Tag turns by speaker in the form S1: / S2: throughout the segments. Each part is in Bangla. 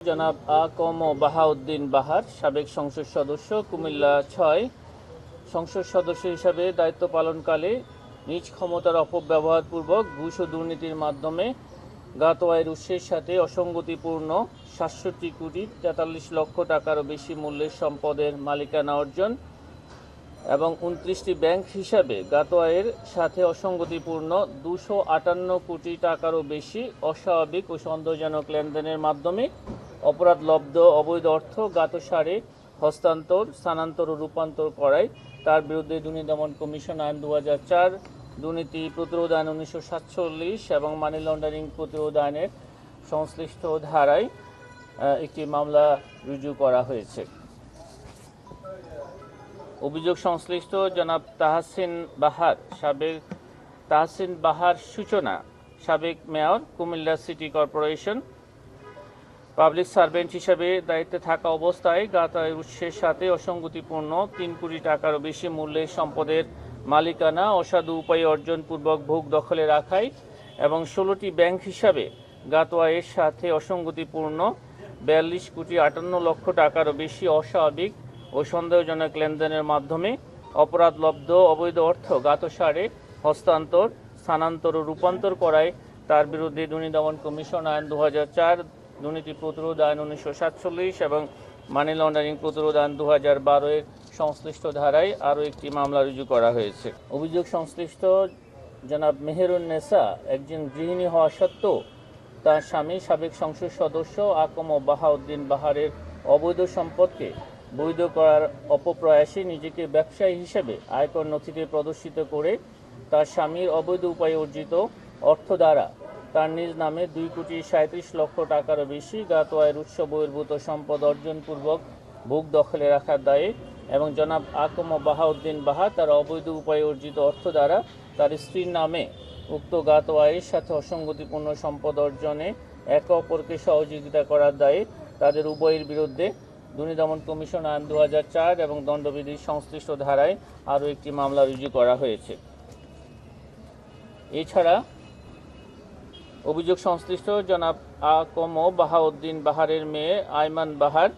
S1: জনাব বাহাউদ্দিন বাহার, সাবেক সংসদ সদস্য, কুমিল্লা ৬ সংসদ সদস্য হিসাবে দায়িত্ব পালনকালে নিজ ক্ষমতার অপব্যবহারপূর্বক ঘুষ ও দুর্নীতির মাধ্যমে জ্ঞাত আয়ের উৎসের সাথে অসঙ্গতিপূর্ণ ৬৭ কোটি ৪৩ লক্ষ টাকারও বেশি মূল্যের সম্পদের মালিকানা অর্জন এবং ২৯টি ব্যাংক হিসাবে জ্ঞাত আয়ের সাথে অসঙ্গতিপূর্ণ ২৫৮ কোটি টাকারও বেশি অস্বাভাবিক ও সন্দেহজনক লেনদেনের মাধ্যমে অপরাধলব্ধ অবৈধ অর্থ জ্ঞাতসারে হস্তান্তর, স্থানান্তর ও রূপান্তর করায় তার বিরুদ্ধে দুর্নীতি দমন কমিশন আইন ২০০৪, দুর্নীতি প্রতিরোধ আইন ১৯৪৭ এবং মানি লন্ডারিং প্রতিরোধ আইনের সংশ্লিষ্ট ধারায় একটি মামলা রুজু করা হয়েছে। অভিযোগ সংশ্লিষ্ট জনাব তাহসিন বাহার সূচনা, সাবেক mayor, Comilla city corporation, public servant হিসাবে দায়িত্বে থাকা অবস্থায় জ্ঞাত আয়ের উৎসের সাথে অসঙ্গতিপূর্ণ ৩ কোটি টাকারও বেশি মূল্যের সম্পদের মালিকানা অসাধু উপায়ে অর্জনপূর্বক ভোগ দখলে রাখায় এবং ১৬টি ব্যাংক হিসাবে জ্ঞাত আয়ের সাথে অসঙ্গতিপূর্ণ ৪২ কোটি ৫৮ লক্ষ টাকারও বেশি অস্বাভাবিক ও সন্দেহজনক লেনদেনের মাধ্যমে অপরাধলব্ধ অবৈধ অর্থ জ্ঞাতসারে হস্তান্তর, স্থানান্তর ও রূপান্তর করায় তার বিরুদ্ধে দুর্নীতি দমন কমিশন আইন ২০০৪, দুর্নীতি প্রতিরোধ আইন ১৯৪৭ এবং মানি লন্ডারিং প্রতিরোধ আইন ২০১২ এর সংশ্লিষ্ট ধারায় আরও একটি মামলা রুজু করা হয়েছে। অভিযোগ সংশ্লিষ্ট জনাব মেহেরুন্নেসা একজন গৃহিণী হওয়া সত্ত্বেও তার স্বামী সাবেক সংসদ সদস্য বাহাউদ্দিন বাহারের অবৈধ সম্পদকে বৈধ করার অপপ্রয়াসে নিজেকে ব্যবসায়ী হিসেবে আয়কর নথিতে প্রদর্শিত করে তার স্বামীর অবৈধ উপায়ে অর্জিত অর্থ দ্বারা তার নিজ নামে ২ কোটি ৩৭ লক্ষ টাকারও বেশি জ্ঞাত আয়ের উৎস বহির্ভূত সম্পদ অর্জনপূর্বক ভোগ দখলে রাখার দায়ে এবং জনাব বাহাউদ্দিন বাহার তার অবৈধ উপায়ে অর্জিত অর্থ দ্বারা তার স্ত্রীর নামে উক্ত জ্ঞাত আয়ের সাথে অসঙ্গতিপূর্ণ সম্পদ অর্জনে একে অপরকে সহযোগিতা করার দায়ে তাদের উভয়ের বিরুদ্ধে দুর্নীতি দমন কমিশন আইন ২০০৪ এবং দণ্ডবিধির সংশ্লিষ্ট ধারায় আরও একটি মামলা রুজু করা হয়েছে। এছাড়া অভিযোগ সংশ্লিষ্ট জনাব বাহাউদ্দিন বাহারের মেয়ে আইমান বাহার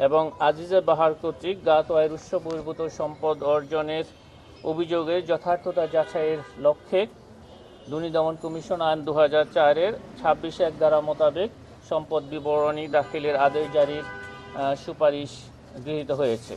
S1: এবং আজিজা বাহার কর্তৃক জ্ঞাত আয়ের উৎস বহির্ভূত সম্পদ অর্জনের অভিযোগের যথার্থতা যাচাইয়ের লক্ষ্যে দুর্নীতি দমন কমিশন আইন ২০০৪-এর ২৬(১) ধারা মোতাবেক সম্পদ বিবরণী দাখিলের আদেশ জারির সুপারিশ গৃহীত হয়েছে।